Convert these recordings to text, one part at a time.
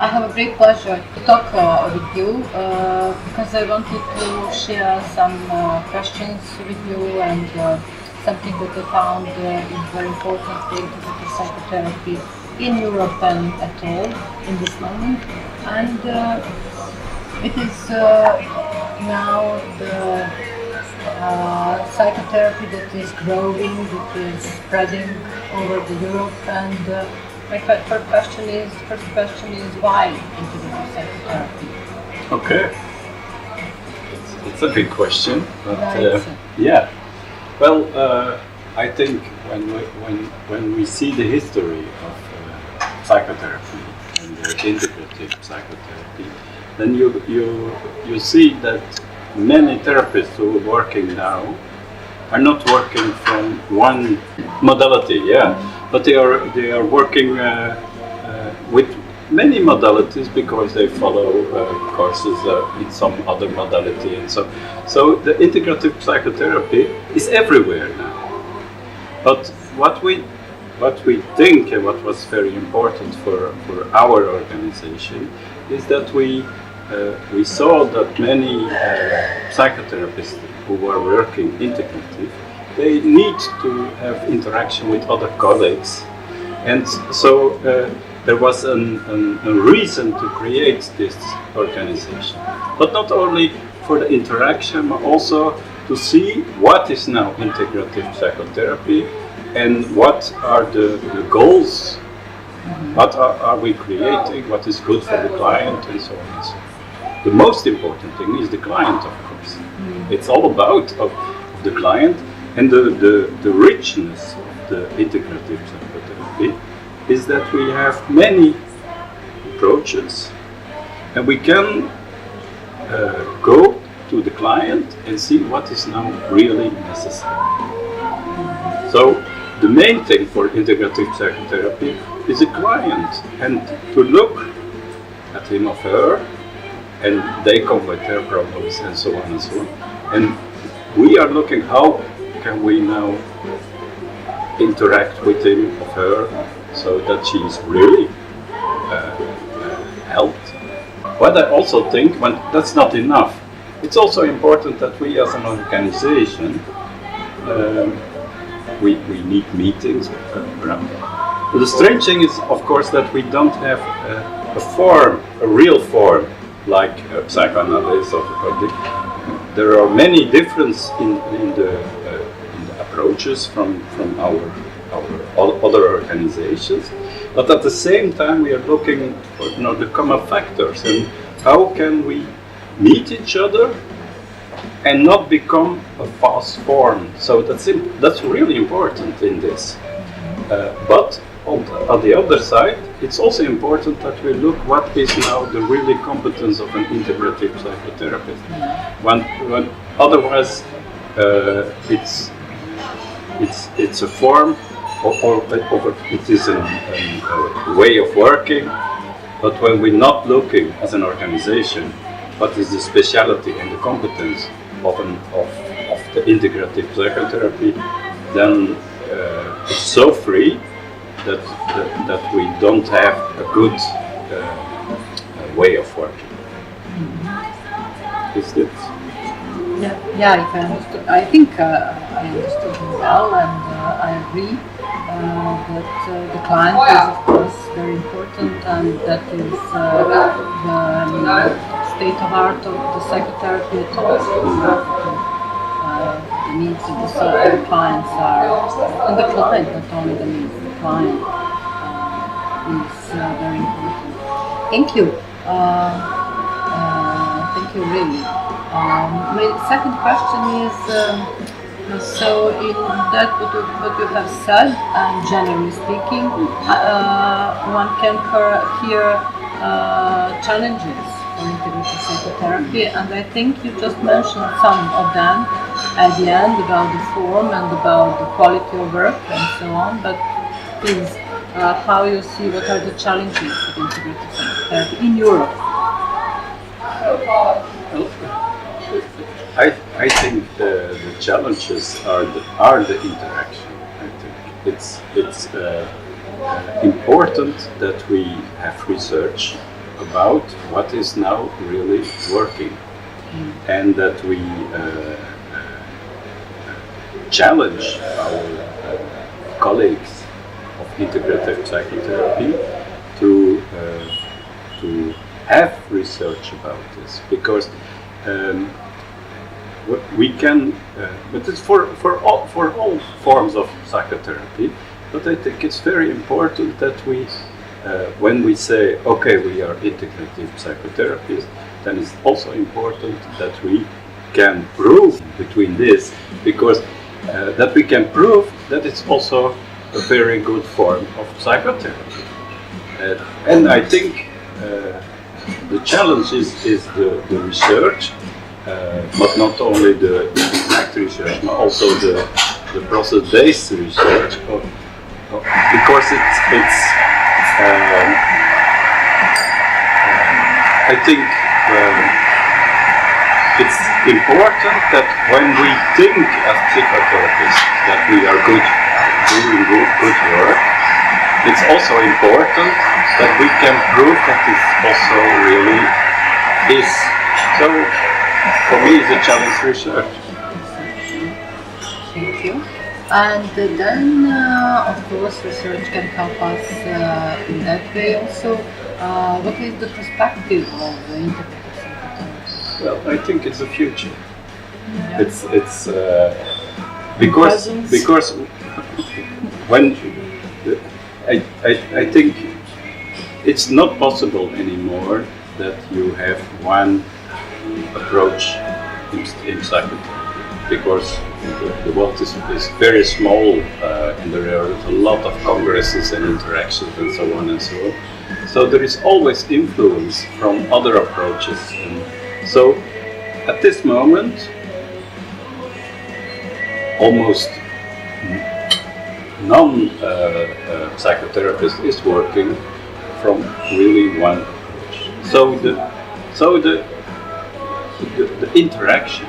I have a great pleasure to talk with you because I wanted to share some questions with you and something that I found is very important for integrative psychotherapy in Europe and at all in this moment. And it is now the psychotherapy that is growing, that is spreading over the Europe, and my first question is why integrative psychotherapy? Okay, it's a big question, but yeah. Well, I think when we see the history of psychotherapy and the integrative psychotherapy, then you see that many therapists who are working now are not working from one modality, but they are working with many modalities because they follow courses in some other modality, and so the integrative psychotherapy is everywhere now. But what we think and what was very important for our organization is that we saw that many psychotherapists who were working integrative, they need to have interaction with other colleagues, and so there was a reason to create this organization. But not only for the interaction, but also to see what is now integrative psychotherapy and what are the goals, what are we creating, what is good for the client, and so on and so on. The most important thing is the client, of course. It's all about of the client, and the richness of the integrative psychotherapy is that we have many approaches, and we can go to the client and see what is now really necessary. So the main thing for integrative psychotherapy is the client, and to look at him or her, and they come with their problems and so on and so on. And we are looking how can we now interact with him or her so that she is really helped. What I also think, when that's not enough, it's also important that we as an organization, we need meetings around. But the strange thing is, of course, that we don't have a real form, like psychoanalysis or there are many differences in the approaches from our other organizations, but at the same time we are looking for the common factors and how can we meet each other and not become a fast form. So that's really important in this. But on the other side, it's also important that we look what is now the really competence of an integrative psychotherapist. When otherwise it's a form or it is a way of working. But when we're not looking as an organization, what is the speciality and the competence of the integrative psychotherapy, then it's so free that we don't have a good way of working. Is it? Yeah, if I understood. I think I understood you well, and I agree that the client is of course very important, and that is the state of art of the psychotherapy at all. The needs of the clients are, and the client, not only the needs, the client is very important. Thank you. Thank you, really. My second question is, so in that what you have said, and generally speaking, one can hear challenges for integrative psychotherapy, and I think you just mentioned some of them at the end about the form and about the quality of work and so on, but please, how you see, what are the challenges of integrative psychotherapy in Europe? I think the challenges are the interaction. I think it's important that we have research about what is now really working, and that we challenge our colleagues of integrative psychotherapy to have research about this, because we can, but it's for all forms of psychotherapy. But I think it's very important that we, when we say, okay, we are integrative psychotherapists, then it's also important that we can prove between this, because that we can prove that it's also a very good form of psychotherapy. And I think the challenge is the research, but not only the exact research, but also the process-based research, because I think it's important that when we think as psychotherapists that we are doing good work, it's also important that we can prove that it also really is. So, for me, it's a challenge research. Thank you. And then, of course, research can help us in that way also. What is the perspective of the integrative psychotherapy? Well, I think it's the future. Yeah. It's because when I think it's not possible anymore that you have one approach in psychotherapy, because the world is very small and there are a lot of congresses and interactions and so on and so on. So there is always influence from other approaches. And so at this moment, almost non-psychotherapist is working from really one approach. So the interaction,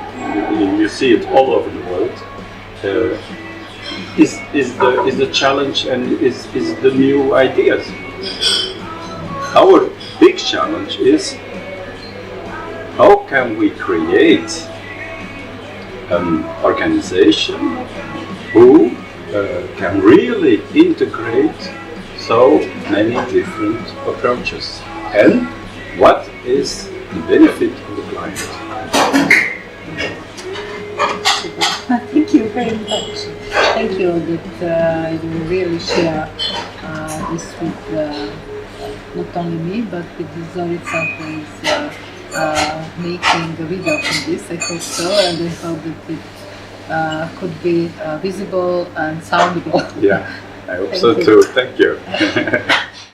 you see it all over the world, is the challenge and is the new ideas. Our big challenge is how can we create an organization who can really integrate so many different approaches, and what is the benefit of the client. Thank you very much. Thank you that you really share this with not only me, but with Zorica, who is making a video from this. I hope so, and I hope that it could be visible and soundable. Yeah, I hope so too. Thank you.